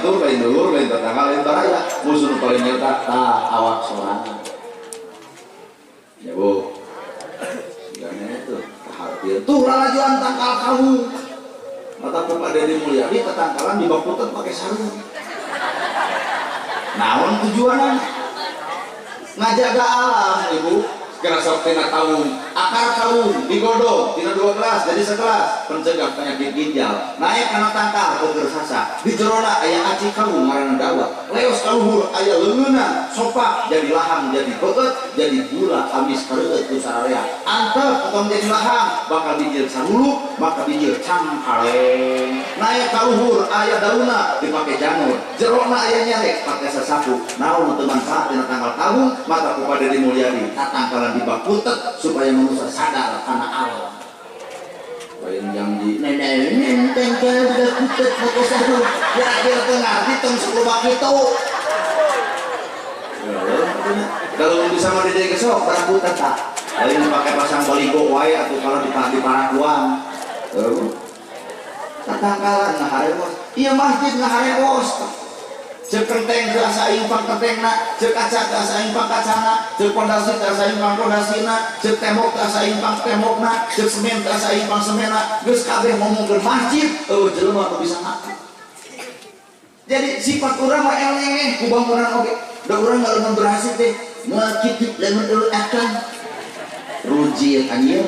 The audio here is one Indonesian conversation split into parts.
batur lain dulur lain tetangga lain baraya musuh paling nyata awak sorangan ya bu segala itu perhatian tuh lalajuan tangkal kamu mata Pak Deddy Mulyadi ketangkalan di bak putut pakai sarung naon tujuanan ngajaga alam ibu kira sok tina taung akar kaung digodong tina 2 gelas jadi segelas pencegah penyakit ginjal naik karena tangkal ke sasa di jerona aya aci kaung ngaranna dawa leos kaluhur aya leungeunna sopak jadi lahang jadi beut jadi gula amis kareueut ku sararea antep potong jadi lahang bakal bijil sarulu maka bijil cangkaleng naik kaluhur aya daunna dipake janur jerona aya nyarek pake sasapu naon teu manfaat tina tangkal kaung maka ku Pak Deddy Mulyadi tatangkalan di bak putet supaya manusia sadar karena alam bayang yang di nenek tangkal di bak putet pakai sarung kira-kira ngerti tong sekolah itu kalau bisa mau jadi kesok barang putet tak lain pakai pasang baligo wae atau kalau di parakuan tatangkalan nah haremos iya masjid nah haremos cek kenteng terasa impang kentengna cek kaca terasa impang kacana cek pondasi terasa impang pondasina cek tembok terasa impang tembokna cek semen terasa impang semena geus kabeh ngomongkeun masjid jelema teu bisa ngaku jadi sifat urang mah eleh ku bangunan oge da urang ngaleungan berhasil teh moal kitu lamun dulu akan ruji anjeun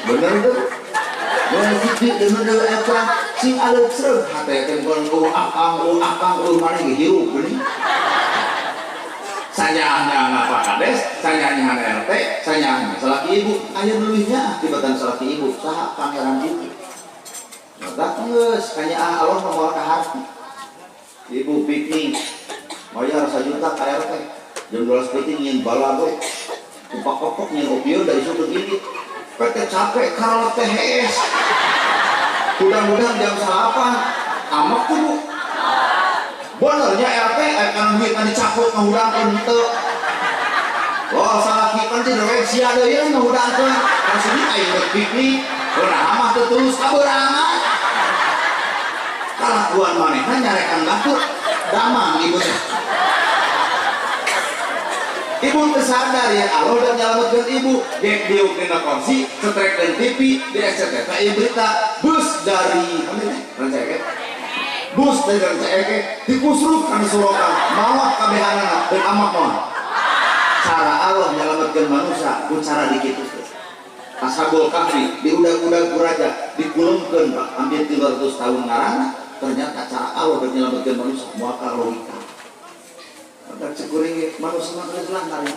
bener tuh wajib dengan apa sing aluk serem hati kan akang mana hiu gini sayangnya ngapa kades sayangnya RT sayangnya salaki ibu ayo dulunya tibatan salaki ibu saha pangeran ibu maka geus kanya Allah nomor ka hati ibu piknik bayar 1 juta ka RT jam 12 penting nyin bala we upak-upak nyin opio dari suku gini PT capek kalau THS mudah-mudahan jam salapan amak tuh bu benernya RT akan duit kan dicaput ngahudangkan itu wah salah kipan sih doang sia deh ya ngahudangkan kan sini ayo berpiknik benar amat terus kaberangan kalakuan manehna nyarekan batur damang ibu ibu tersadar ya Allah udah nyelamatkan ibu dek diuk dina kursi setrek dan TV di SCTV ieu berita bus dari bus dari RCEK dikusruk kana Sorokan mawat kabehanana dan amak moal cara Allah nyelamatkan manusia ku cara dikitu Ashabul Kahfi di udag-udag kuraja dikulungkeun hampir 300 tahun ngarana ternyata cara Allah menyelamatkan manusia moal logika dan cekuring manusia manusia lantar ya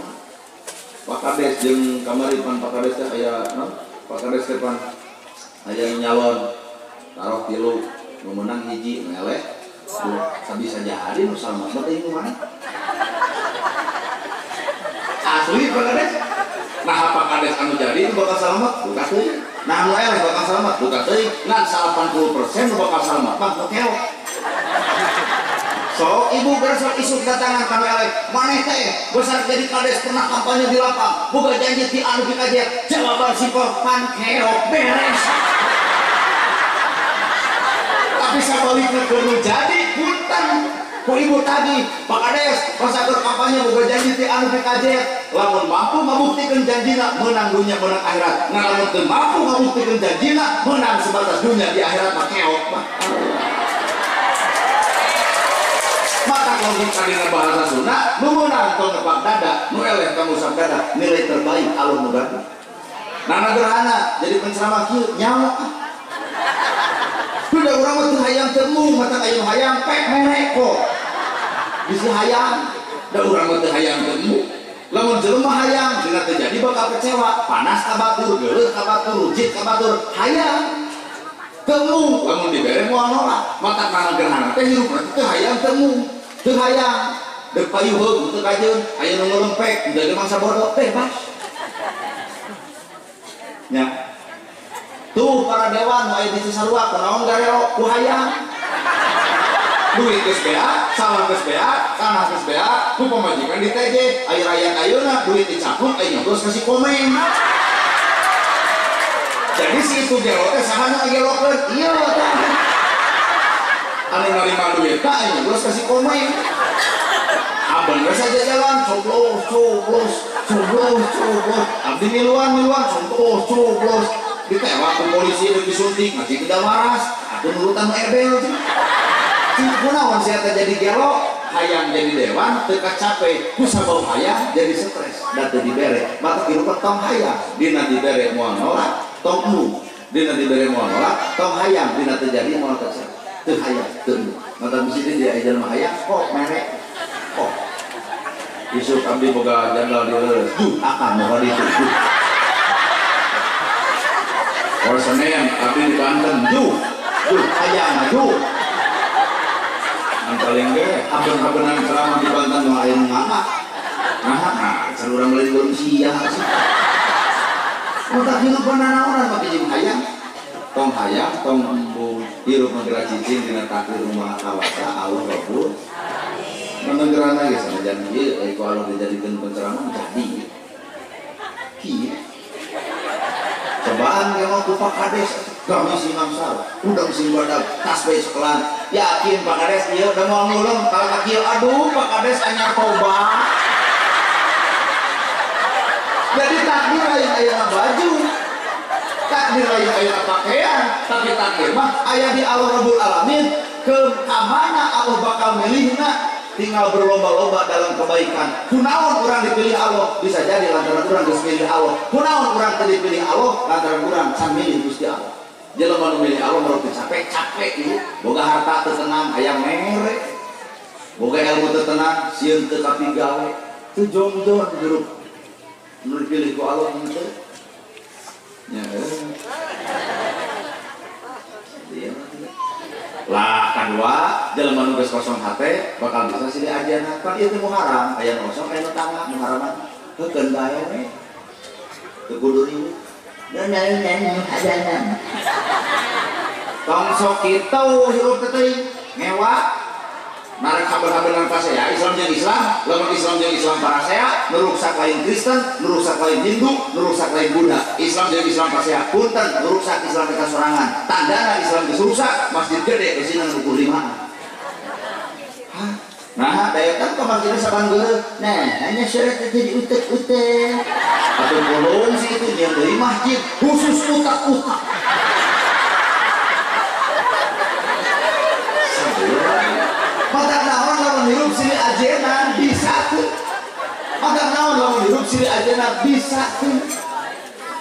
Pak Kades jeung kamari pan Pak Kades teh aya Pak Kades teh pan aya nyalon taruh 3 nu menang hiji meleh sabisa jadi nu selamat teh nu mana asli Pak Kades nah Pak Kades anu jadi itu bakal selamat bukan teuing nah anu eleh bakal selamat bukan teuing ngan 80% nu bakal selamat mah nu keok so ibu bersok isu kedatangan kami elek maneh teh besar jadi kades pernah kampanye di lapang boga janji ti anu dikajian jawaban simpel pan keok beres tapi sabalikna kudu jadi punten ku ibu tadi Pak Kades pas atur kampanye boga janji ti anu dikajian lamun mampu ngabuktikan janjina menang dunia menang akhirat nah lamun teu mampu ngabuktikan janjina menang sebatas dunia di akhirat mah keok mah maka logika dina bahasa Sunda nu meunang tong nebak dada nu eleh kamu sabdada nilai terbaik Allah nu bagi nana gerhana jadi penceramah kieu nyawa kuda urang mah teu hayang temu mata aya hayang pek merek kok bisi hayang da urang mah teu hayang temu lamun jelema hayang dina teu jadi bakal kecewa panas ka batur geuleuh ka batur rujit ka batur hayang temu lamun dibere moal nolak mata kana gerhana teh hirup teh hayang temu teu hayang deuk payuheug teu kajeun aya nu ngelempek jadi mangsa bodoh bebas nya tuh para dewan nu aya di Cisarua kunaon gareo ku hayang duit geus bea salam geus bea tanah geus bea ku pamajikan di TJ aya rakyat ayeuna duit dicaput aya nyoblos kasih komen Jadi si itu geloknya sama nya gelokeun iya anu narima duit tak ini terus kasih komen abang gak saja jalan coblos abdi miluan coblos ditewak ke polisi dan disuntik masih tidak waras aku nurutan ebel kunaon saya jadi gelok hayang jadi dewan teka capek ku sabau hayang jadi stres dan dibere mata kirupat tong hayang dina dibere moal nolak tong mu dina dibere moal nolak tong hayang dina terjadi moal terjadi teu hayang teu mata mesti dia ejal mah hayang kok merek kok isuk abdi boga jandal dieureus akan moga ditu or Senin abdi di Banten hayang yang paling ge haben-habenan ceramah di Banten mah aya nu ngangak nah sarurang lain belum sia sih utak hidupan nanaonan make jeung hayang tong hirup negara cicing dina takdir rumah kawasa Allah Rabbul menenggerana ge sanajan ieu ku Allah dijadikeun penceramah jadi kieu cobaan ge mah ku Pak Kades kami sinam salah udang sing badak tasbih sekelan yakin Pak Kades ieu udah mau ngulung kalau ka kieu aduh Pak Kades anyar tobat jadi takdir aya baju takdir aya pakaian tapi takdir mah aya di Allah Rabbul Alamin ke mana Allah bakal milihna tinggal berlomba-lomba dalam kebaikan kunaon orang dipilih Allah bisa jadi lantaran orang geus milih Allah kunaon orang teu dipilih Allah lantaran orang can milih Gusti Allah jelema nu milih Allah mereka capek ieu boga harta teu tenang hayang mere boga ilmu teu tenang sieun teu kapigawe teu jongjon hirup nu dipilih ku Allah henteu nya lah kedua jelema nu geus kosong hate bakal bisa silih ajeuna kan ieu teh muharam aya kosong aya tangga muharaman heukeun bae we teu kudu riweuh dan ajanan tong sok kitu hirup teh teuing ngewa narek haber-haberan pasea Islam jeung Islam lamun Islam jeung Islam parasea nuruksak lain Kristen nuruksak lain Hindu nuruksak lain Buddha Islam jeung Islam pasea punten nuruksak Islam kita sorangan tandana Islam geus rusak masjid gede geus sina 25 nah daya kan kemarin saban geuleuh nah hanya syarat jadi utek-utek atau bolong sih itu yang dari masjid khusus utak-utak mata naon lamun hirup silih ajenan bisa tuh mata naon lamun hirup silih ajenan bisa tuh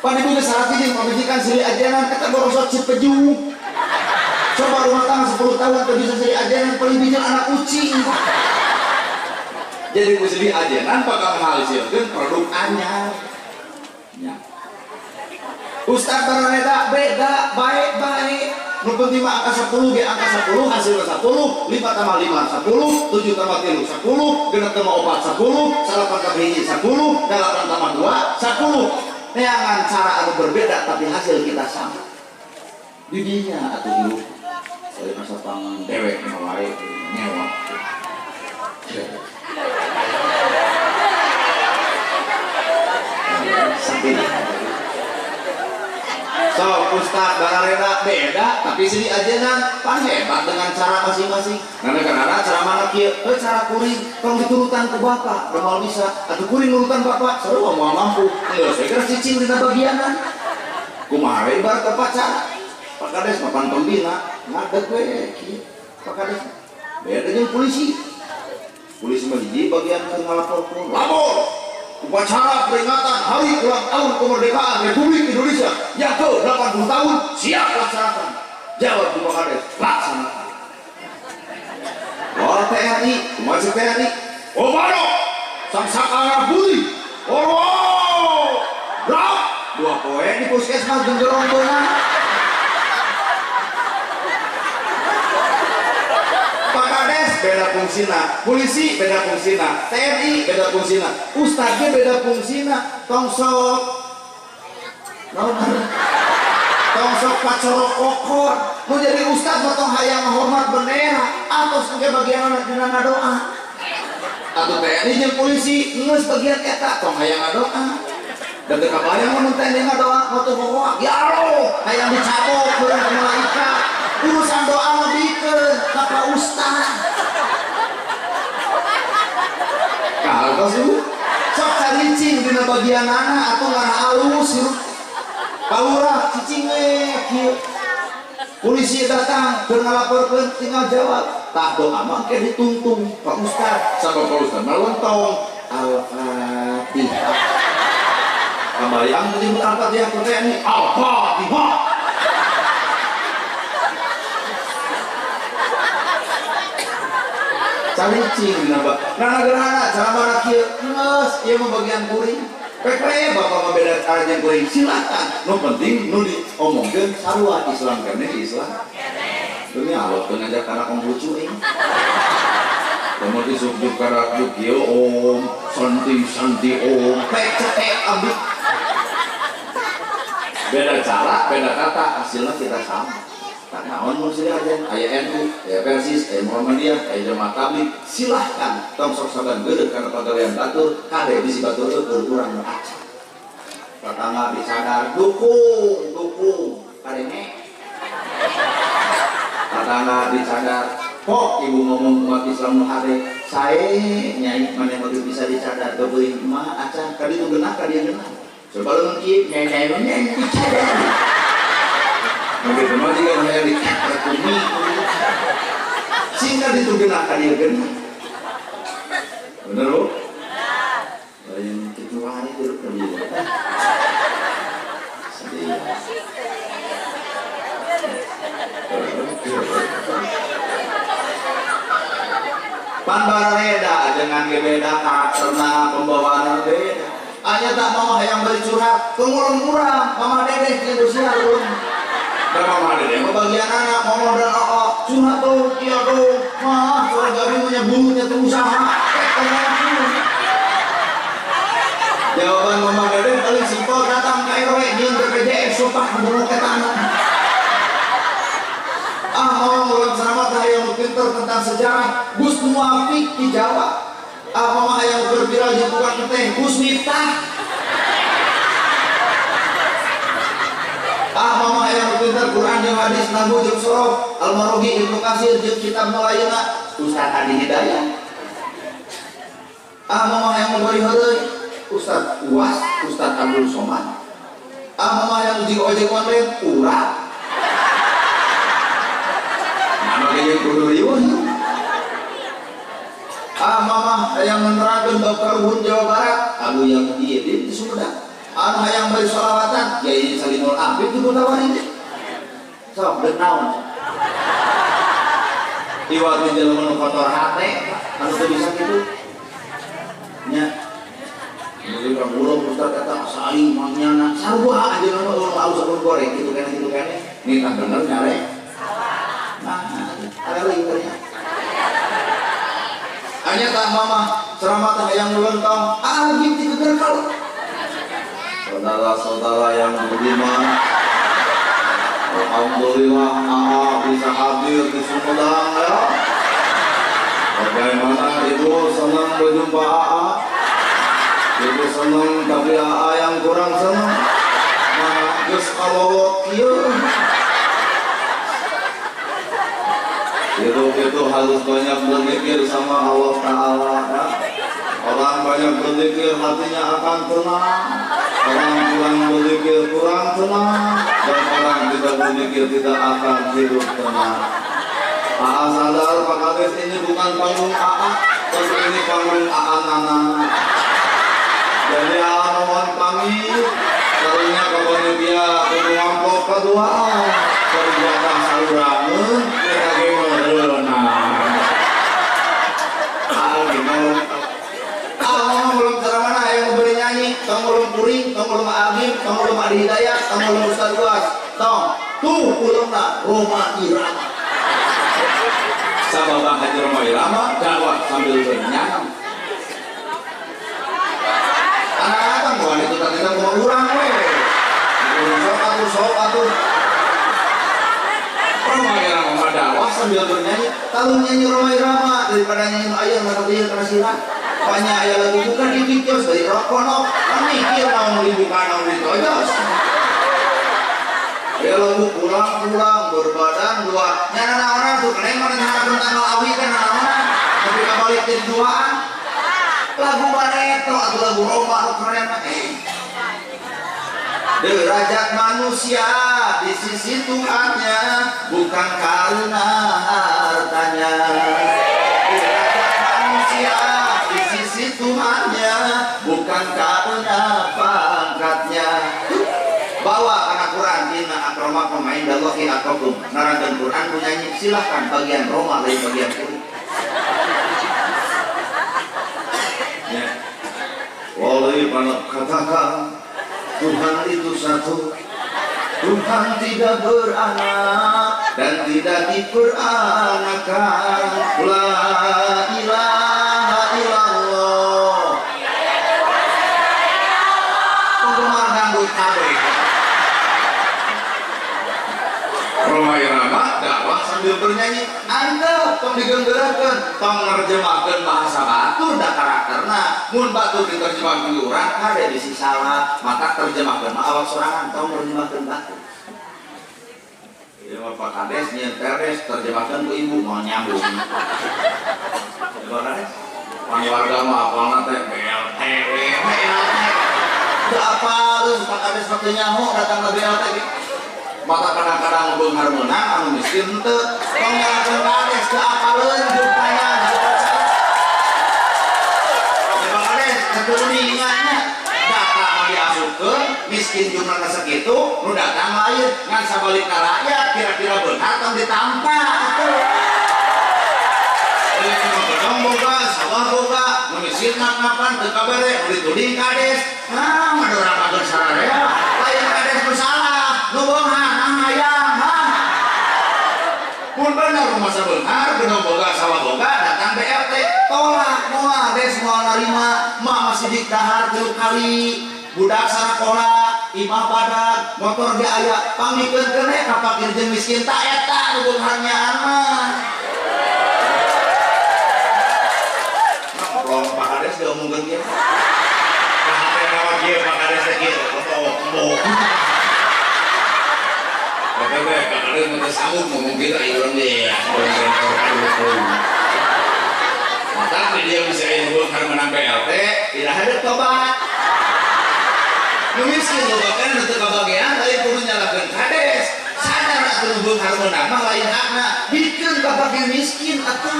panibu geus sarati jeung pamajikan silih ajenan eta borosot Cipeju coba rumah tangga 10 tahun teu bisa silih ajenan paling bijil anak kucing jadi ku silih ajenan bakal menghasilkeun produk anyar nya Ustaz Baraneda beda baik-baik nu penting mah angka 10 ge angka 10 hasilna 10 5 tambah 5 10 7 tambah 3 10 genep tambah 4 10 salapan tambah hiji 10 8 tambah 2 10 neangan cara anu berbeda tapi hasil kita sama di dinya atuh hirup saya masa pang dewek mah wae nyewa sakit so Ustaz Baraneda beda tapi silih ajenan pan hebat dengan cara masing-masing karena cara mana kieu cara kuring tong diturutan ku bapak moal bisa atuh kuring nurutan bapak sarua moal mampu geus saya kira cicing dina bagianan kumaha we ibarat pacaran Pak Kades mapan pembina ngadeg we kieu Pak Kades beda jeung polisi mah hiji bagian keur ngalaporkeun lapor upacara peringatan hari ulang tahun kemerdekaan Republik Indonesia yang ke-80 tahun siap laksanakan jawab di Pak Kades laksanakan wah TNI masuk TNI Obano sang sakara budi drop 2 poe di puskesmas jeung rombongan Pak Kades beda fungsina, polisi beda fungsina, TNI beda fungsina, ustadznya beda fungsina, tongsok pacorok kokor mau jadi ustadz motong hayang hormat bendera atau sebagai bagian anak dina ngadoa atau TNI jeung polisi ngeus bagian eta tong hayang ngadoa Dan teka bayang mentenya doa moto bawa ya Allah hayang dicabok kurang ke malaikat urusan doa lebih ke Pak Ustaz kalau sih sok cicing di bagian anak atau ngarah halus paura cicing kieu polisi datang keur ngalaporkeun tinggal jawab tah doa mah ke ditungtung Pak Ustaz sama Pak Ustaz malontong Al-Fatihah kabayang disebut Al-Fatihah percaya ini Al-Fatihah calicing nambah nah negara cara mana kieu geus ieu mah bagian kuring pek bapak mah beda cara jeung kuring silakan nu penting nu diomongkeun sarua Islam keneh Islam dunia Allah teu ngajak kana lucu kemudian disubjuk karak kieu om santi om pek cetek abdi beda cara beda kata hasilnya kita sama tak naon mun sih aja aya NU aya Persis aya Muhammadiyah aya Jamaah Tabligh silahkan tong sok saban geudeuk kana pagawean batur kade bisi batur kurang aca pertama disadar dukung kadenge pertama disadar kok ibu ngomong umat Islam nu hade sae nyai mane mah bisa disadar teu beuing mah acan kadi tu geunah kadi geunah coba lu kieu nyai disadar mungkin teman juga yang dikumi sehingga ditugenakan dia genah bener loh yang kecuali itu kerja sedih Panbareda dengan beda karakterna pembawaan beda hanya tak mau yang beri curhat kurang mama dedeh di Indonesia belum dan mama dedeh bagian anak mama dan kakak curhat tuh iya tuh mah kalau gabi menyebutnya tuh usaha jawaban mama dedeh paling simpel datang ke RW yang BPJS sumpah membunuh ke tanah mama mulai selamat yang pintar tentang sejarah Gus Muafik dijawab mama yang berviral di bukan teh Gus Miftah mama yang pintar Quran jeung hadis nabu jeung sorok Al-Marogi Ibnu Katsir jeung kitab Malayana Ustaz Adi Hidayah mama yang memberi heureuy Ustaz Uwas Ustaz Abdul Somad mama yang uji ojek online urang mama yang kudu riweuh mama yang menerangkan Dr. Hun Jawa Barat alu yang di Sumedang anu yang beri sholawatan Kiai Salimul Abid di Kota Waringin sok deuk naon iwat jelema nu kotor hate anu teu bisa kitu nya jadi orang ulung Ustaz kata saing manyana sarua aja nama ulung aus sabun goreng gitu kene ini tak bener nyare nah ada lagi ternyata hanya tak mama ceramah yang melontong gitu keger kalau saudara-saudara yang budiman alhamdulillah bisa hadir di Sumedang ya bagaimana ibu senang berjumpa ibu senang tapi yang kurang senang mana geus kalowot kieu itu harus banyak berzikir sama Allah Ta'ala ya. Orang banyak berzikir hatinya akan tenang orang kurang berzikir kurang tenang dan orang tidak berzikir tidak akan hidup tenang sadar Pak Kades ini bukan panggung tapi ini panggung Nana jadi mohon kami karunya kepada dia mengamplop kedua perbuatan salurangan kita gimana belum cara mana yang beri nyanyi tong belum kuring tong belum Agim tong belum Adi Hidayat tong belum Ustaz Uwas tong tuh ulungna Roma Irama sababah Haji Roma Irama dakwah sambil bernyanyi anak-anak bukan itu tadi kita mau urang sok atuh Roma Irama dakwah sambil bernyanyi kalau nyanyi Roma Irama daripada nyanyi ayam atau dia tersirat banyak ya lagu bukan dipikir dari rokok no kan mikir mau dibuka mau ditojos ya lagu pulang berbadan dua nyana orang tuh kena mana harapun tanggal awi kan orang tapi balik jadi duaan lagu bareto atau lagu Roma keren derajat manusia di sisi Tuhannya bukan karena hartanya. Derajat manusia di sisi Tuhannya bukan karena pangkatnya. Bawa anak Quran inna akramakum indallahi atqakum. Narangkeun Quran ku nyanyi silahkan bagian Roma lain bagian kulit. Ya. Wallahi panak katakan Tuhan itu satu, Tuhan tidak beranak dan tidak diperanakan. La ilaha illallah. Penggemar dangdut kabeh. Roma Irama dakwah sambil bernyanyi. Anda tong digenggerakeun, tong nerjemahkeun bahasa batur da karakterna. Mun batur diterjemahkeun ku urang kade bisi salah, maka terjemahkeun mah awak sorangan tong nerjemahkeun batur. Ieu mah Pak Kades nyeun teres terjemahkeun ku ibu mau nyambung. Coba kades. Pan warga mah apalna teh BLT. Teu apaleun Pak Kades teh nyaho datang ke BLT. Maka kadang-kadang beunghar meunang anu miskin teu tong nyalakeun kades teu apaleun jupanya coba kades keturuningannya data mah diasupkeun miskin jumlahna sakitu nu datang lain ngan sabalik ka rakyat kira-kira beunghar tong ditampa atuh ieu mah gedong boga sawah boga nu miskin ngap-ngapan teu kabere dituding kades mah dorakakeun sararea lain kades bersalah nu beunghar pun benar rumah sebentar gedong boga sawah boga datang BRT tolak moal des moal narima mak masih dikahar 3 kali budak sarakola imah badak motor ge aya pangikeun keneh ka fakir jeung miskin tak eta nu beunghar nyaan mah ngobrol Pak Kades diomongkeun kieu sampai naon kieu Pak Kades teh kieu foto bebe, kadang ada sanggup ngomong kita orang dia, tapi dia bisa ini karena menang BLT, tidak ada tobat. Miskin lo bahkan untuk kebahagiaan, tapi perlu nyalakan kades. Sadar atau nubung harus menang, lain hakna, bikin kebahagiaan miskin atau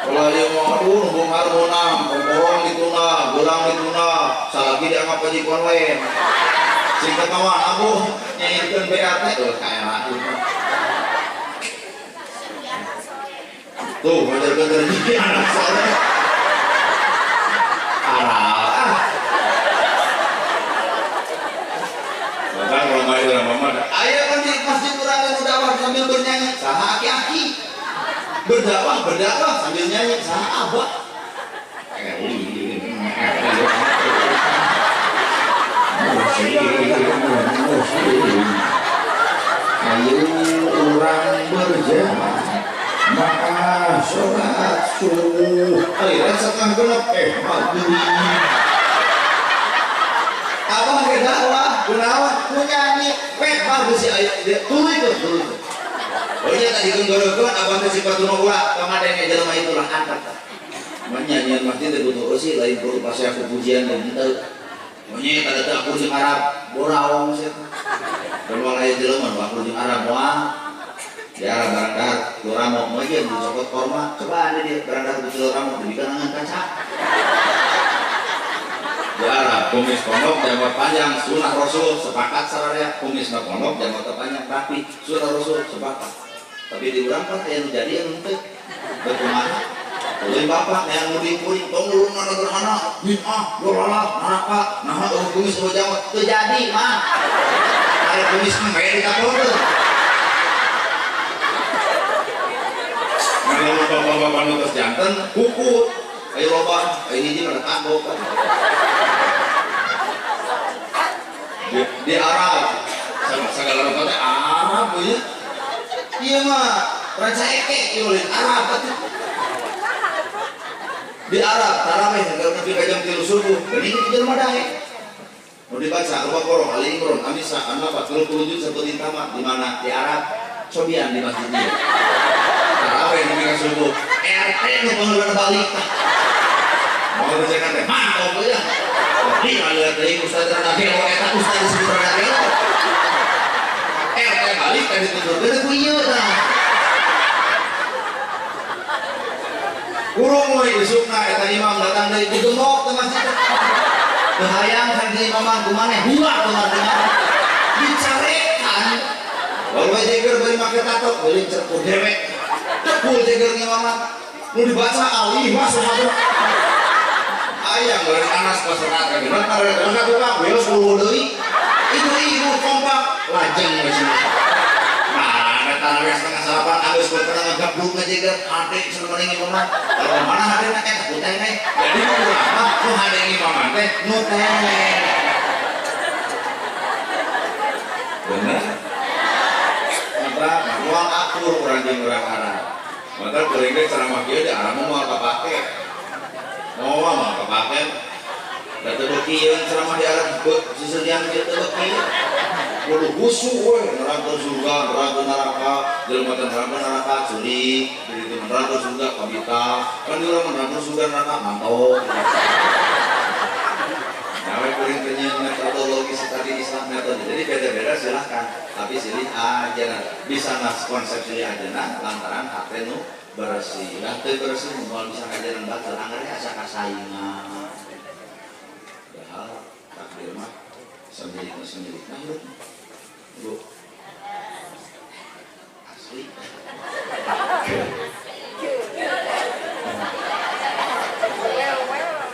kalau dia mau nubung harus menang, borong dituna, gorang dituna, salagi dianggap pajikuan lain. Singkat kawan, aku nyanyikan BRT, kayak aku. Tuh, ngajar-ngajar ini anak soleh. Arah. Bahkan kalau main dalam mama, ayah kan di masjid kurang yang udah sambil bernyanyi, sama aki-aki. Berdakwah sambil nyanyi sama abah. Ayo orang berjamaah maka sholat subuh. Akhirnya setengah gelap maghrib. Abah ge dakwah, gunawan nu nyanyi, weh bagus si aya tuluy tuh. Pokoknya tadi genggorokeun abang teh sifat nu ulah pamadenge jelema itulah angkat. Nyanyian masjid teh butuh eusi lain perlu pasea pujian dan henteu. Pokoknya kada teu aku jeung Arab borawong sia. Kalau aya jelema nu aku jeung Arab moal. Ya barangkali kurang mau aja dicopot korma. Coba ada dia barangkali betul kamu diberikan dengan kaca. Ya Arab kumis pondok jambut panjang sunah Rasul sepakat sararea kumis pondok jambut panjang rapi sunah Rasul sepakat. Tapi diurang kan yang jadi yang henteu. Bagaimana? Oleh bapak yang mudik-mudik tong ulun mana gerhana bid'ah dolalah naraka naha kumis jambut teu jadi mah. Aya kumis mah bae dikapolkeun. Kalau bapak-bapak nutus jantan, hukum. Ayo loba, ini dia pada tanggung kan. Di Arab, segala rupanya Arab punya. Iya mah Raja Eke oleh Arab itu di Arab tarawih kalau nepi ka jam 3 subuh geuning di jelema dae nu dibaca Al-Baqarah, Ali Imran, An-Nisa, An-Naba 30 juz sabetin tamat di mana di Arab cobian di masjid dia tarawih nepi ka subuh RT nu pengeluaran balik mau kerjakan teh mantap ya di ngaliat deui Ustaz Radhel eta Ustaz disebut Radhel RT balik kan dituturkeun ku ieu tah kurung we isukna eta imam datang deui digembok teh masjid teu hayang kan di imam kumaneh buak teh martina dicarekan wae jeger bari make tato beuling cerku dewek tekul jeger imam nu dibaca alih masuk ayam dari anas masyarakat bener karena tukang beos bulu deui ibu kompak lajeng geus nah eta tarawih setengah salapan geus pernah ngagebluk ngajeger hade seumeuring imam kalau mana hadena eta putih teh jadi ulama nu hade imam teh nu teh bener apa moal akur urang jeung urang Arab maka kuring teh ceramah kieu di Arab moal kapake mau kepake dan terbukti ceramah di Arab sisedian kita terbukti kudu busuk we neraka surga neraka neraka jelema teh neraka curi jadi neraka surga kabita kan di urang neraka surga neraka mantap nawe kuring teh nyeun metodologi studi Islam metode jadi beda-beda silahkan tapi silih aja bisa ngas konsep silih aja lantaran hate nu bersih, lah teu bersih moal bisa ngajaran batur anggarnya asa kasaingan. Padahal takdir mah sendiri nah hidup. Bu. Asli.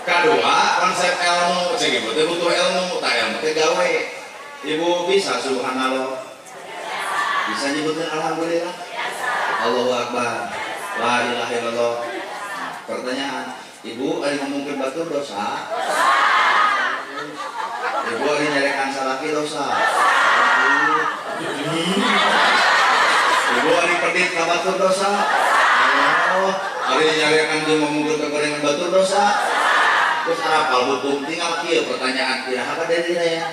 Kedua, konsep ilmu, cek ibu teh butuh ilmu, tak ilmu teh gawe. Ibu bisa subhanallah. Bisa nyebutin alhamdulillah. Allahu Akbar. La ilaha illallah. Pertanyaan, ibu ada ngomongin batur dosa? Ibu ada nyarekan salaki dosa? Ibu ada pedit ka batur dosa? Ada nyarekan dia ngomongin kegorengan batur dosa? Terus apal hukum tinggal kieu pertanyaan kira apa dari ya?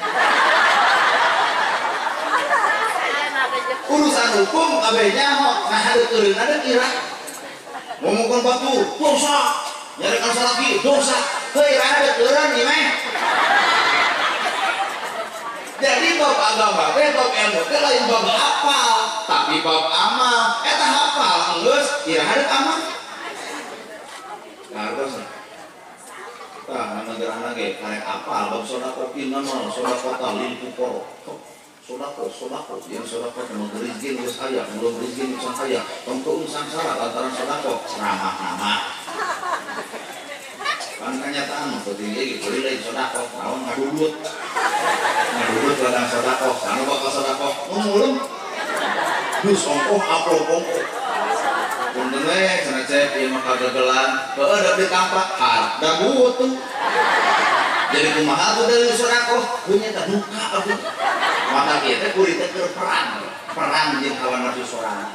Urusan hukum kabehnya nah hadeukeun ada kira ngomongkan batu dosa nyarikan salaki dosa heuy ada keureun ieu mah jadi bab agama teh bab ilmu teh lain bab hafal tapi bab amal eta hafal geus kira hadeup amal hartos tah negara ge karek hafal bab sedekah naon sedekah lil fuqara sodako yang sodako teman rezeki nus ayah belum rezeki nus ayah untuk sangsara lantaran sodako ceramah nama kan kenyataan seperti gitu lain sodako naon ngadudut ladang sodako sana bakal sodako ngulung dus ongkoh apel ongkoh punten we cenah cek ieu mah kagagalan heueuh da ditampak harda butuh jadi kumaha tuh dari sodako punya teh duka aku maka kita kuring teh perang jeung hawa nafsu sorangan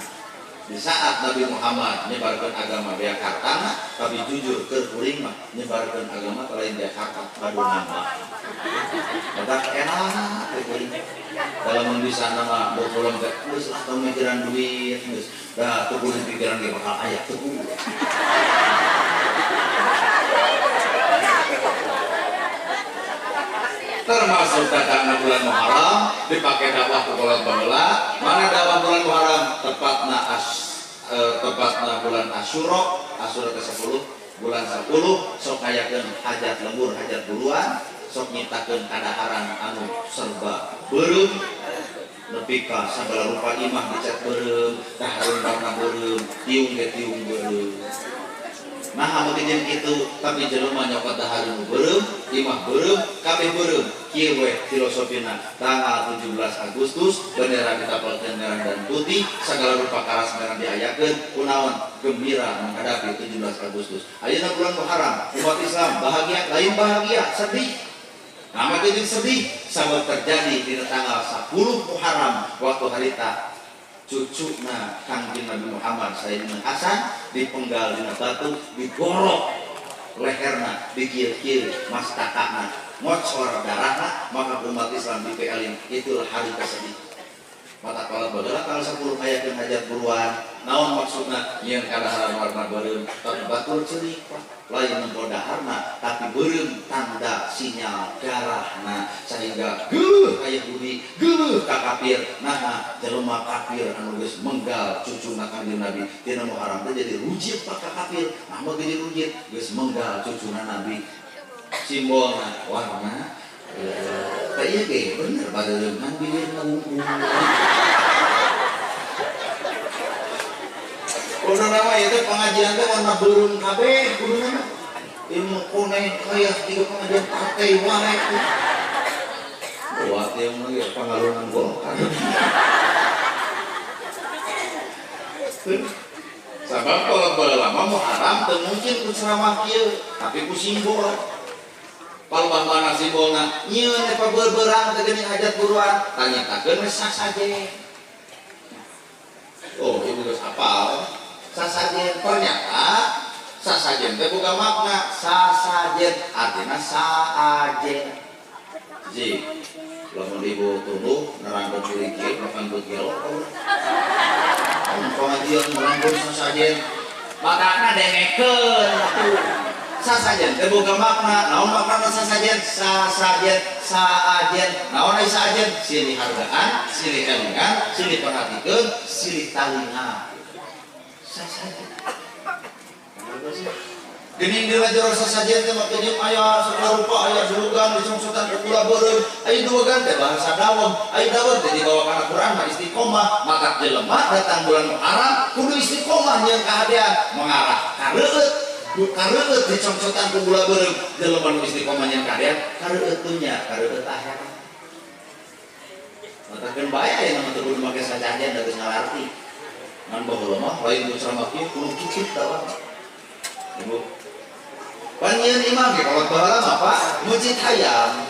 di saat Nabi Muhammad nyebarkeun agama beak hartana tapi jujur keur kuring mah nyebarkeun agama lain beak harta adu nama maka enak teh kuring dalam bisa nama bokolong teh geus lah pemikiran duit geus da teu kuring pikiran ge bakal aya teu termasuk datangna bulan Muharram dipakai dakwah ke bulan baheula mana dakwah bulan Muharram tepatna bulan Asyura ke-10 bulan 10 sok ngayakeun hajat lembur hajat buluan sok nyitakeun kadaharan anu serba beureum nepi ka sagala rupa imah dicat beureum dahareun warna beureum tiung ge tiung beureum nah hamu jeung kitu tapi jelema nyokot dahareun beureum imah beureum kabeh beureum kieu we filosofina tanggal 17 Agustus bendera ditapelkeun merah dan putih sagala rupa karas merah diayakeun kunaon gembira menghadapi 17 Agustus ayeuna bulan Muharram umat Islam bahagia lain bahagia sedih nama jadi sedih sabab terjadi di tanggal 10 Muharram waktu harita cucuna Kangjeng Nabi Muhammad Sayyidina Hasan dipenggal dina batu, digorok leherna, dikir-kir mastakana, ngocor darahna, maka umat Islam dipelin. Itulah hari kesedih. Mata kalau bagala kalau 10 ayakeun hajat buruan, naon maksudna? Yen kadaharan warna beureum, tapi batur ceurik lain nempo daharna, tapi beureum tanda sinyal darahna, sehingga geuh ka Yahudi, geuh ka kafir. Nah, jelema kafir anu geus menggal cucuna Kanjeng Nabi, tina Muharram teh jadi rujit ka kafir, nah mah jadi rujit geus menggal cucuna Nabi. Simbolna warna kayaknya kayak bener pada dengan bilir ngungkung. Udah nama itu pengajian teh warna burung kabeh kudu nama. Ilmu kuning kayak tiga pengajian partai wae. Buat yang lagi pengalunan Golkar. Sabab kalau lama Muharram teu mungkin ku ceramah kieu, tapi ku simbol. Palbah mana simbolna nyieun eta berberang teh geuning hajat buruan tanyatakeun we sasajen. Oh ibu geus hafal sasajen. Ternyata sasajen teh boga makna. Sasajen artina saajen. Ji lamun ibu tuduh nerangkeun diri kieu makan beugel pengajian nerangkeun sasajen makana dengekeun atuh. Sasajen teh boga makna. Naon makna sasajen? Sasajen, saajen. Naon aya saajen? Silih hargaan, silih elingan, silih perhatikeun, silih talingan. Sasajen. Geuning dina jero sasajen teh mah teu aya sarupa, aya julugan disongsotan ku kula beureum. Aya duwegan teh bahasa dawem. Aya dawem teh dibawa kana Quran mah istiqomah. Maka jelema datang bulan Muharram kudu istiqomah nyeun kahadean mengarah ka reueut. Kareueut dicongcotan ku gula beureum jelema nu istiqomah nyeun kahadean kareueut dunya, kareueut akhirat. Matakeun bae aya nu teu kudu make sajajen da geus ngalarti. Ngan baheula mah lain ku ceramah kieu kudu kikit dawa. Ibu. Pan nyieun imam ge kalau baheula mah Pak mucit hayam.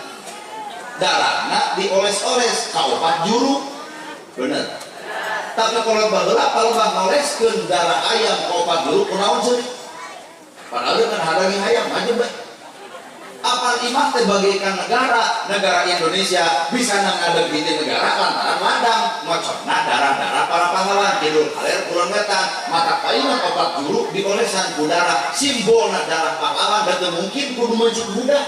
Darahna dioles-oles ka 4 juru. Bener. Tapi kalau baheula palebah ngoleskeun darah ayam ka 4 juru kunaon ceuk? Padahal kan hadangi hayam aja baik. Apal imam teh bagaikan negara Indonesia bisa ngadeg di negara lantaran ladang ngocokna darah-darah para pahlawan kidul kaler kulon wetan mata palingan 4 juru diolesan ku darah simbolna darah pahlawan dan mungkin kudu mencik budak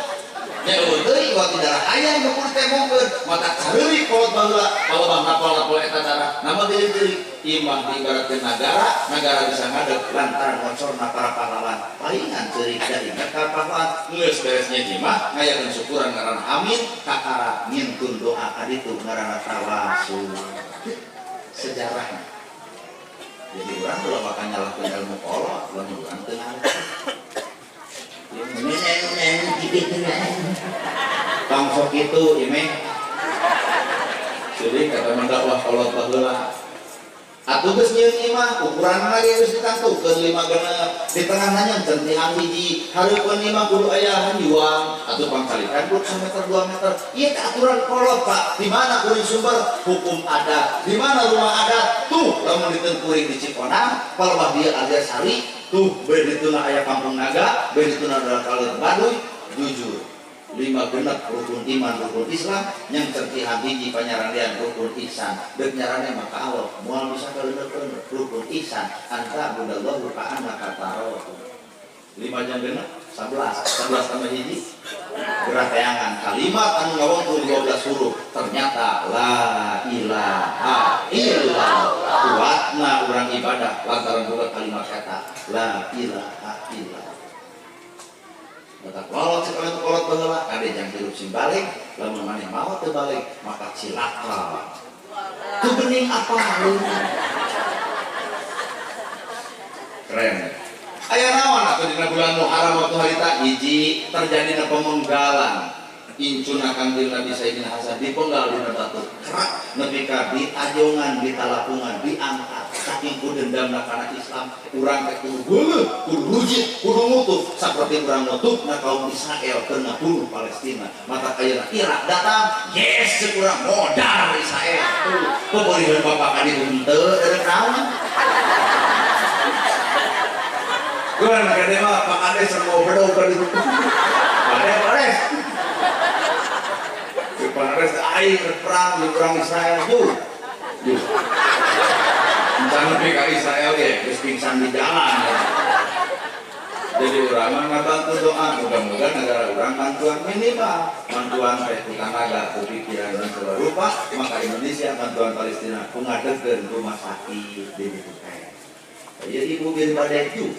ya euy waktu darah hayam kudu temongkeun mata careurik kolot baheula palebah napol-napol eta darah nama deui imam diibaratkeun negara bisa ngadeg lantaran ngocorna para pahlawan palingan ceurik dari mereka pahlawan geus beres nyaji mah ngayakeun syukuran ngaranna amin kakara ngintun doa ka ditu ngaranna tawasul sejarahna. Jadi urang teu bakal nyalahkeun ilmu kolot lamun urang teu ngarti tong sok itu imeh jadi kata mendakwah kolot baheula atuh geus nyieun imah ukuran lagi geus ditantukeun 5 genep di tengah nanya centihan hiji hareupeun imah kudu aya hanjuang atuh pangkalikan kudu 1 meter 2 meter ieu teh aturan kolot Pak di mana kuring sumber hukum adat di mana rumah adat tuh lamun ditengkuring di Cikonang palebah dieu Arjasari tuh berituna aya kampung naga berituna adalah kaler Baduy jujur 5 genep rukun iman rukun Islam yang certihan hiji panyarandean rukun ihsan deuk nyarane maka Allah moal bisa kaleuneurkeun rukun ihsan anta budallahu ka annaka taro 5 jam genep 11 tambah hiji berat tayangan kalimat anu ngawong 12 huruf ternyata la ilaha illallah kuatna urang ibadah lantaran boga kalimat kata la ilaha illallah. Maka kalau sekalian itu kolot baheula kade jang hirup sing balik lamun maneh mau teu balik maka cilaka teu geuning apa keren aya naon atuh dina bulan Muharram waktu harita hiji terjadina pemenggalan incuna Kangjeng Nabi Sayyidina Hasan dipenggal dina batu kerak nepi ka di ajongan di talapungan diangkat saking ku dendam kana Islam urang teh kudu rujit kudu ngutuk seperti urang ngutuk na kaum Israel keur ngabunuh Palestina maka ayeuna Irak datang yes cek urang modal Israel tuh peureun bapak ka ditu henteu eureuk naon gua kade mah Pak Kades mau bedog ka ditu Kades Kades aing perang di perang Israel tuh misalnya PK Israel ya, terus pingsan di jalan ya. Jadi orang bantu doa, mudah-mudahan negara orang bantuan minimal bantuan kayak tenaga, pikiran dan segala rupa maka Indonesia bantuan Palestina mengadegan rumah sakit di kayak jadi ibu bin badai itu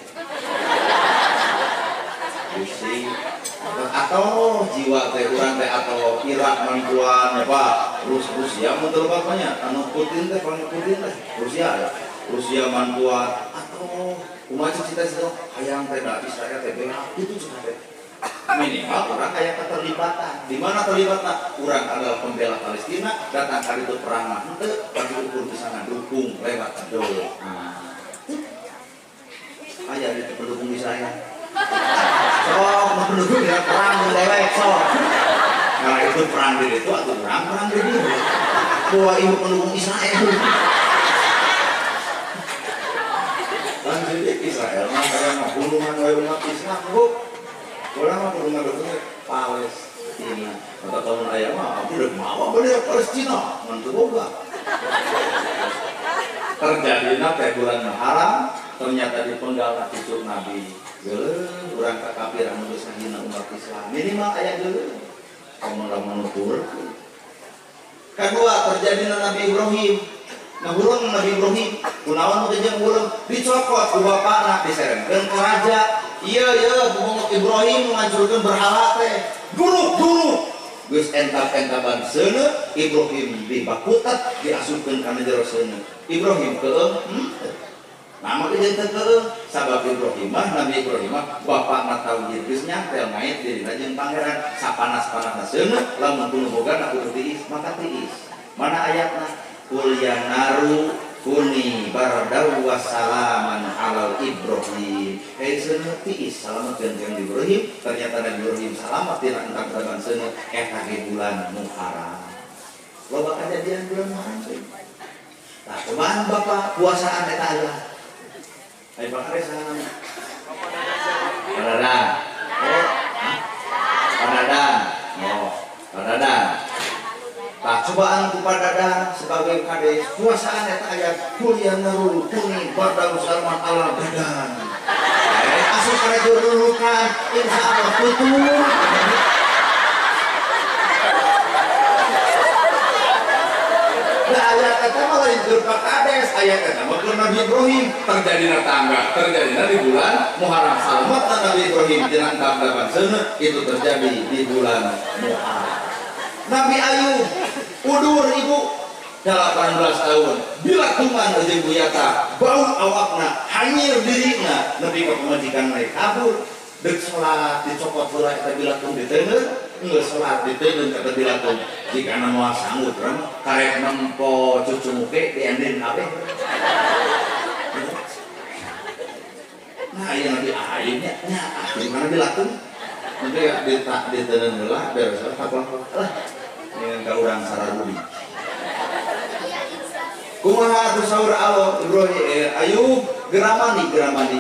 atau jiwa teh urang teh atau Irak bantuan ya Pak Rusia betul bapaknya anu Putin teh paling Putin teh Rusia bantuan atau umat cita itu hayang teh da Israel teh bela itu cuma teh minimal orang kayak keterlibatan di mana terlibatnya orang adalah pembela Palestina datang kali itu perang henteu bagi ukur bisa ngedukung lewat doa aya di pendukung Israel sok pendukung ya perang lewat sok kalau itu perang diri itu atau perang diri bahwa ibu pendukung Israel dan jadi Israel makanya mah hubungan umat Islam bu orang mah hubungan dengan Palestina kata tahun ayam mah aku udah mau beli Palestina mantu boga terjadinya teh bulan Muharram ternyata dipenggal cucu Nabi orang kekafiran menulis hina umat Islam minimal ayat dulu kamu menutur kedua terjadinya Nabi Ibrahim ngahurung Nabi Ibrahim kunaon kejeng urang dicokot ku bapana diserengkeun ka raja ieu Ibrahim ngancurkeun berhala teh dulu geus entap-entapan seuneu Ibrahim dibakutat diasupkeun kana jero seuneu Ibrahim keung nama kejeng teh keung sabab Ibrahim Nabi Ibrahim bapana tauhid geus nyantel main dirina jeung pangeran sapanas-panasna seuneu lamun kudu boga kudu tiis maka tiis mana ayatna Kul ya naru kuni bardaw wassalaman ala Ibrahim seuneu tiis salametkeun jeung Ibrahim ternyata Nabi Ibrahim salamet tina entang dagan seuneu eta ge bulan Muharram loba kejadian bulan Muharram tah kumaha Bapak puasaan eta aya aya Pak Kades sana Padadang Padadang tak cobaan kepada sebagai kades puasaan eta ayat kuliah narul kuni bardal salman ala badan asup kana jurulukan insyaallah tutur da ayat eta mah lain keur Pak Kades ayat eta mah keur Nabi Ibrahim terjadina tangga terjadina di bulan Muharram salamet Nabi Ibrahim dina entah seuneu itu terjadi di bulan Muharram Nabi Ayub udur ibu 18 tahun bila tuman jeung buyata bau awakna hanyir dirina nepi ka pamajikan mereka kabur deuk salat dicopot heula eta bilatung diteungeun geus salat diteungeun ka bilatung jika moal sanggup karek nempo cucu muke diendin kabeh nah ieu Nabi Ayub nya di mana bilatung nanti diteungeun heula beres apa dengan ka urang sararudi kumaha atuh saur Allah Ibrahim Ayub geramani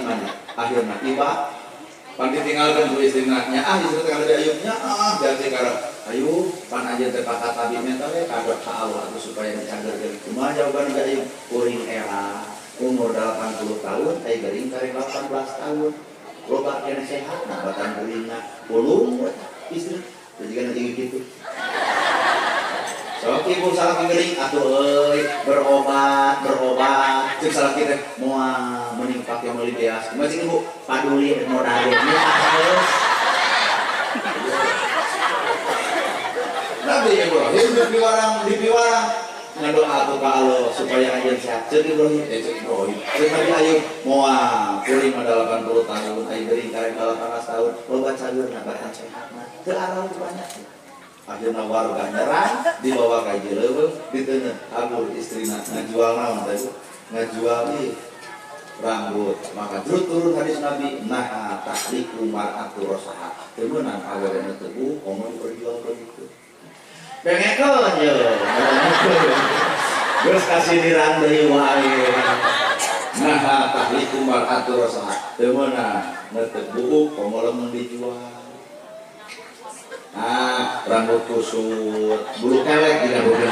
mana akhirna tiba pan ditinggalkeun ku istrina nya istri teh kada Ayubnya ganti karep Ayub pan aja teh pakat tabi menta we kadot ka Allah atuh supaya dicagerkeun kumaha jawaban ka Ayub kuring era umur 80 tahun ai geuring karek 18 tahun loba kena sehat nah batan geuringna pulung istri jadi kan tinggi gitu sok ibu salah geuring atuh euy berobat cek salah kita moal mending pake meuli beas masih ibu paduli modal ini harus Nabi Ibrahim di piwarang ngadoa atuh ka Allah supaya ayeuna sehat cek Ibrahim cek Nabi Ayub moal kuring 80 tahun ai geuring karek 18 tahun loba cageurna batan sehat mah teu arau banyak akhirnya warga nyerang dibawa ke jeleuweung diteungeun kabur istrina ngajual naon teh ngajual rambut, maka turun hadis Nabi, nah tahliku mar'atu rosaha temenan awalnya tebu komo diperjual begitu pengekonya terus kasih dirandai wae nah tahliku mar'atu rosaha temenan tebu komo lemon dijual. Nah rambut kusut bulu kelek tidak boleh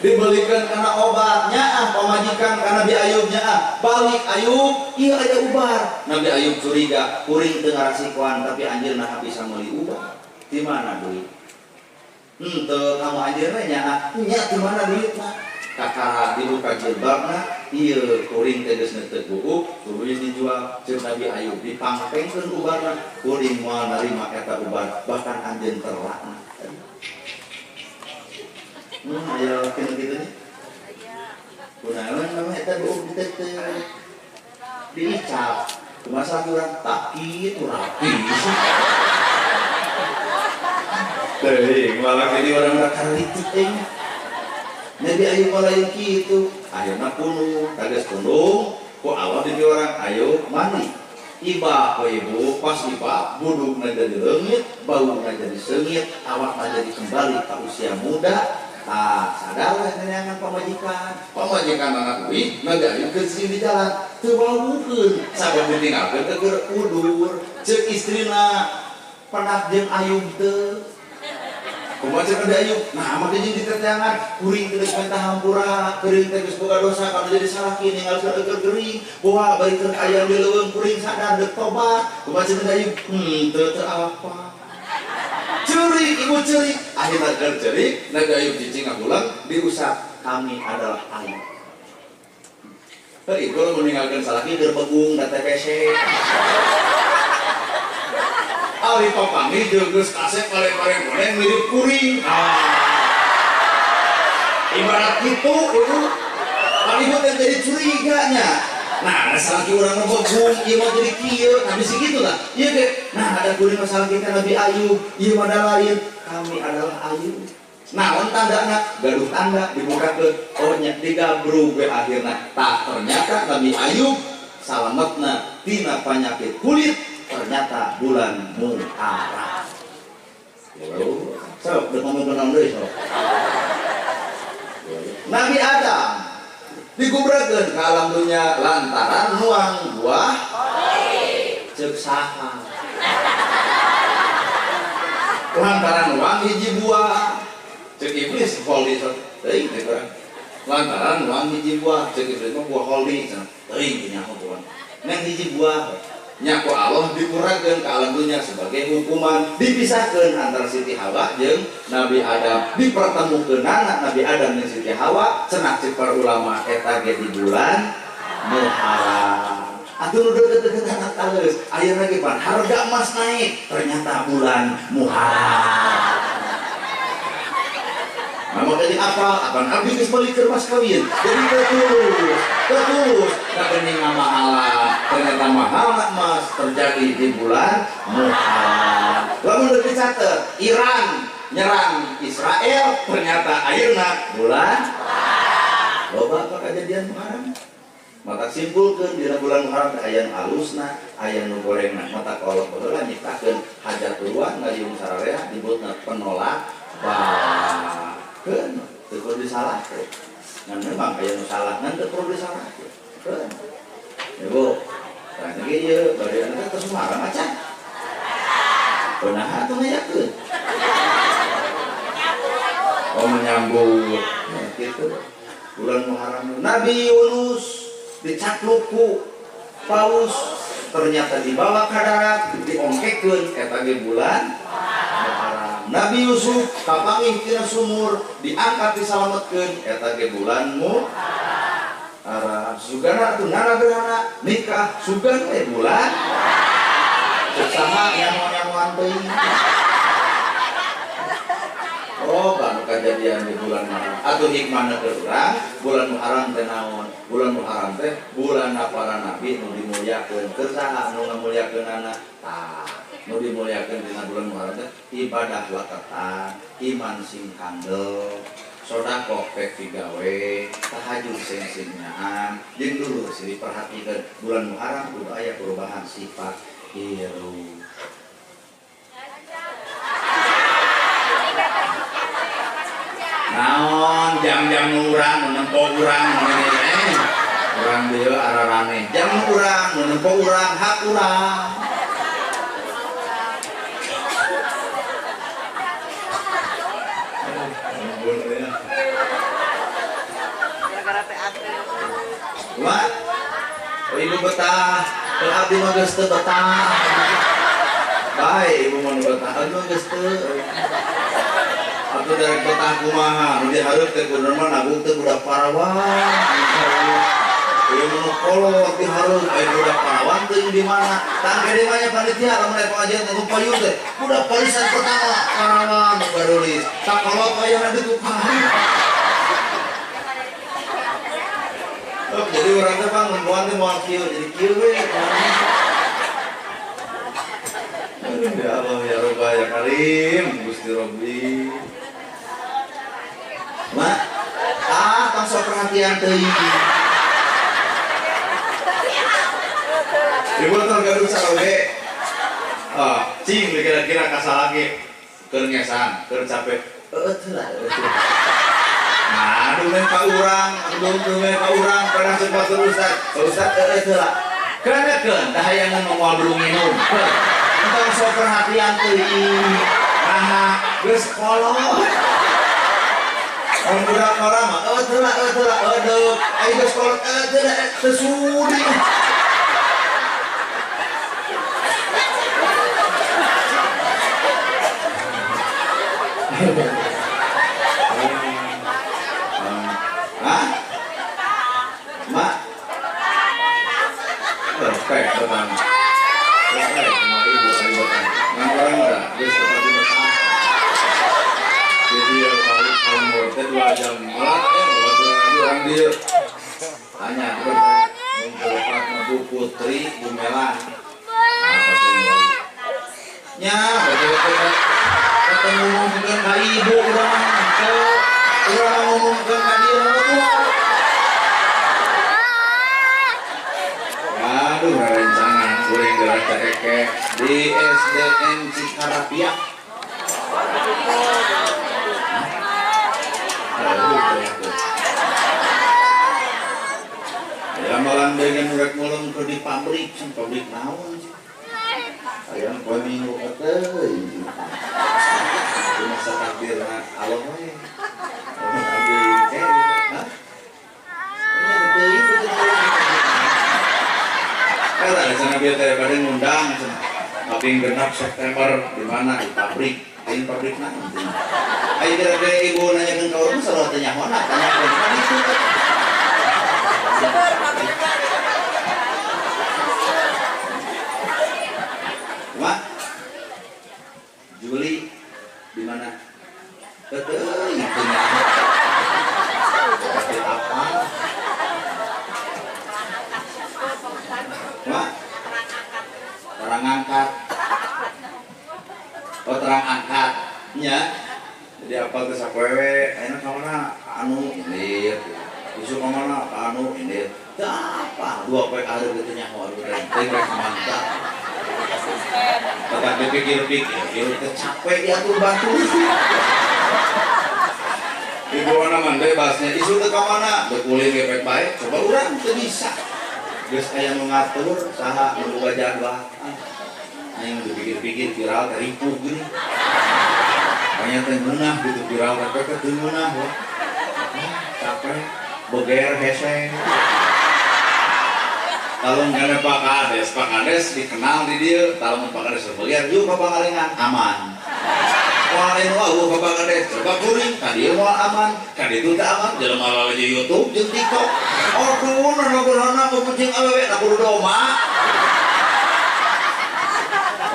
dibelikan karena obatnya pemajikan karena Nabi Ayubnya balik Ayub iya ada ubar Nabi Ayub curiga kuring tengah rasikuan tapi anjirna bisa meli ubar di mana duit kamu anjirnya nya di mana duit mah kakak dibuka jilbabna iya kuring tegas netek buuk kuring dijual jeung Nabi Ayub dipangpengkeun ubarna kuring moal narima eta ubar bahkan anjeun terlaknat. Ayo gitu nih. Kunaon nama eta buuk ditete. Diicap. Masalah kurang tak kitu rapi. Teuing malah jadi orang kalitik teh. Nabi Ayub malah yang kitu. Ayeuna kuno, tages kuno, ku Allah jadi orang ayo mandi. Iba ku ibu, pas iba budugna jadi leungit, bauna jadi seungit, awakna jadi kembali ka usia muda. Sadarlah nenyangan pamajikan anak duit Nabi Ayub ke sini di jalan teu wawukeun sabab ditinggalkeun teh keur udur ceuk istrina penak jeung Ayub teu kumaha ceuk Nabi Ayub nah maka jeung diteteangan kuring teh geus mentah hampura kuring teh geus boga dosa kana jadi salaki ninggalkeun keur geuring boha bari keur aya di leuweung kuring sadar deuk tobat kumaha ceuk Nabi Ayub teu apa curi, ibu curi, akhirnya curi, Nabi Ayub cicing pulang, diusap, kami adalah Ayub. Ibu kalau meninggalkan salaki, berpegung, dan TPC. Ali papangi, jegus kasep, paling-paling, mirip kuring. Ibarat itu, ibu yang jadi curiganya. Nah, masalah orang ngebegung, iya mau jadi kieu, nah bisa gitu lah. Iya deh. Nah, ada kuring masalah kita Nabi Ayub, iya ada lain, kami adalah Ayub. Nah, tandana gaduh tanda dibukakeun, oh nya digabrug we akhirna. Tah ternyata Nabi Ayub salametna tina penyakit kulit, ternyata bulan Muharram. Sok, udah ngomong deui sok. Nabi Adam digubrakeun ka alam dunya lantaran nuang buah ceuk saha lantaran nuang hiji buah ceuk iblis holdi teuing teh urang lantaran nuang hiji buah ceuk iblis mah buah holdi teuing nya buah nang hiji buah nya ku Allah dikurakeun ka alam dunya sebagai hukuman dipisahkeun antara Siti Hawa jeung Nabi Adam dipertemukeun anak Nabi Adam jeung Siti Hawa cenah cek para ulama eta ge di bulan Muharram atuh nu deukeut-deukeut anak taleus ayeuna ge pan harga emas naik ternyata bulan Muharram. Nah makanya apa abdi geus balik ke mas kawin jadi tertulus kepening mahala ternyata mahal emas terjadi di bulan Muharram. Lamun deui dicatet Iran nyerang Israel ternyata ayeuna bulan Muharram. Loba apa kejadian Muharram mata simpulkeun dina bulan Muharram teh aya nu alusna aya nu gorengna mata kalau baheula nyiptakeun hajatullah ngaliung sararea disebutna penolak kan, itu perlu disalahkan. Nah memang kayak nu salah, nanti perlu disalahkan. Kan, ibu, tanya gini, bari anak terus marah macam. Pernah atau ngayakeun? Oh menyambut, gitu. Bulan Muharram, Nabi Yunus dicakluku paus, ternyata dibawa ke darat, diongkekeun eta ge bulan Muharram. Nabi Yusuf kapangih tina sumur diangkat disalametkeun eta ge bulan Muharram. Sugana atuh nana nikah sugan we bulan saha nyamuan teuing. Oh, banu kejadian di bulan Muharram. Atuh hikmahna teh urang, bulan Muharram teh naon? Bulan Muharram teh bulan para nabi nu dimulyakeun. Keur saha nu ngamuliakeunana? Tah nu dimulyakeun dina bulan Muharram teh ibadah watetan, iman sing kandel, sodako pek digawe tahajud sing-singnyahan jeung dulu sih diperhatikan bulan Muharram kudu aya perubahan sifat ieu. Naon jam-jam urang menempo urang urang dieu ararane jam urang menempo urang hak urang. Wah, ibu betah, kalau abdi mah geus teu betah. Bae ibu mah betah, abdi mah geus teu. Atuh dari betah kumaha, nu dihareup teh kudu mah nabung teh budak parawan. Ieu mah kolot dihareup aya budak parawan teh di mana? Tang gede mah nya panitia lamun aya pengajian teh payung teh. Budak parisan pertama parawan nu garulis. Sakolot aya na ditu oh, jadi orang itu bang, membuat itu mau kieu, jadi kieu we. Ya Allah ya Rabb ya Karim, Gusti Robbi. Mak, tong sok perhatian teuing. Ibu tong gaduh saroge. Cing kira-kira kasal lagi keur ngesan, keur capek. Teu lah. Nah, dumen ka urang, dumen ka urang, pernah sempat Ustaz teu lah. Keun dahayangan moal belum minum. Entong sok perhatian teuing. Nah, geus kolot. Mun budak orang mah teu lah, aduh, ai geus kolot teu lah, teu sudi. Mak, perfect betul. Perfect sama ibu betul. Nang orang dah, geus seperti betah. Jadi ya balik umur teh 2 jam malah waktu orang dia. Tanya berkat Bu Putri Gumelan. Apa sih? Nya, betul-betul ketemu ngomongkeun ka ibu urang. Urang ngomongkeun ka dia betul. Aduh, rencangan kuring gerak eke di SDN Cikarapia. Ya malam dengan urek mulung ke di pabrik naon sih. Aya poe minggu teh. Cuma satakdirna Allah we. Abdi teh, hah? Ada sana biar teh pada ngundang tapi genap September di mana di pabrik nanti. Ayo kira-kira ibu nanyakan ke orang selalu tanya mana tanya kan itu. Mak, Juli di mana? Betul itu. Tapi apa? Wah, terang angkat. Oh terang angkat, nya. Jadi apa tuh sawewe? Enak kamana? Anu ini, isu kamana? Anu ini. Apa? 2 poe ada gitu nyaho ada dan tinggal mantap. Tetapi pikir-pikir, capek ya tuh batu. Ibu mana mandai bahasnya isu teh kamana? Bekuling efek baik. Coba urang teu bisa. Geus aya mengatur saha membuka jadwal. Aing dipikir-pikir viral teh ripuh geuning. Kayaknya teh meunah gitu viral teh teu meunah wah. Capek, beger hese. Kalau nggak Pak Kades dikenal di dia, kalau Pak Kades beger, yuk Pak Pangalengan aman. Kemarin wah Pak Kades, coba kuring, tadi mau aman, tadi itu tak aman, jalan malah aja YouTube, jeung TikTok. Oh tuh, nana kucing awewe, tak kudu doma.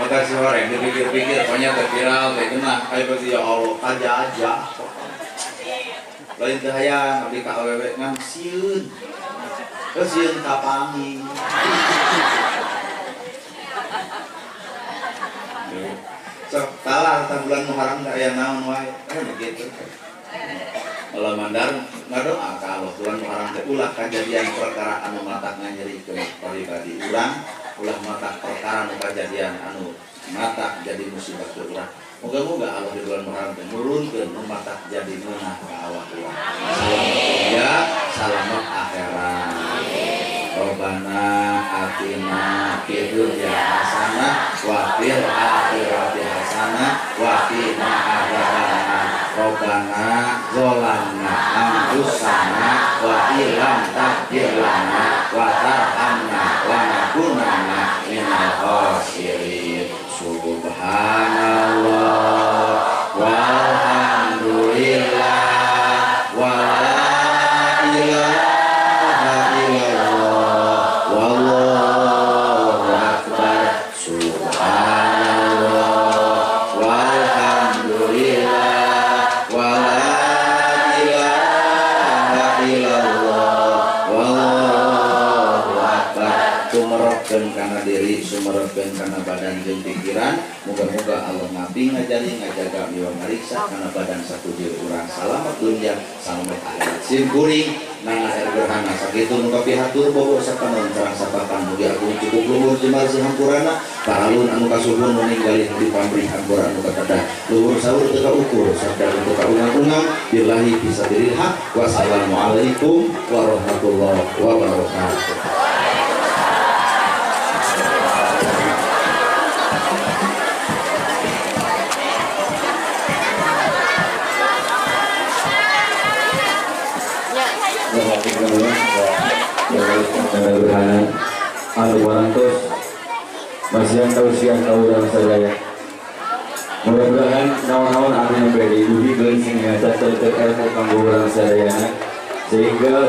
Otak si orang dipikir-pikir, pokoknya terviral, kayak gimana? Kayak berarti ya Allah, aja. Lain cahaya, abdi ka awewe ngan sieun. Sieun kapangi. Sok talar ta bulan Muharram da aya naon wae. Begitu. Mandar ngadoa ka Allah Tuhan Muharram teh ulah kejadian perkara anu matak nganyerikeun pribadi urang, ulah matak perkara anu kejadian anu matak jadi musibah ke urang. Moga-moga Allah di bulan Muharram teh nurunkeun nu matak jadi meunah ka awak urang. Selamat dunia, selamat akhirat. Robbana atina fid dunya hasanah wa fil akhirati hasanah wa qina adzabannar. Robbana zalamna anfusana wa illam taghfir lana wa tarhamna lanakunanna minal khasirin. Subhanallah walhamdulillah wa la ilaha illallah wallahu akbar. Subhanallah walhamdulillah wa la ilaha illallah wallahu akbar. Sumerepkeun kana diri, sumerepkeun kana badan jeung pikiran. Moga-moga Allah ngabdi ngajari ngajaga miwa ngariksa kana badan sakudir urang. Salamet dunya, salamet akhirat. Sim kuring nang air gerhana sakitu nu kapihatur bobo sapanon terang sapakan mugi agung cukup luhur jemal si hampurana paralun anu kasuhun nu ninggalin di pamrih hampura anu katadah luhur sahur teu kaukur sabda teu kaungang-ungang billahi fisabilil haq. Wassalamualaikum warahmatullahi wabarakatuh. berhanan anu warantos masih tausiah kau dalam sadaya. Mudah-mudahan naon-naon anu yang beri dugi geus sing nyata ilmu kanggo urang sadayana sehingga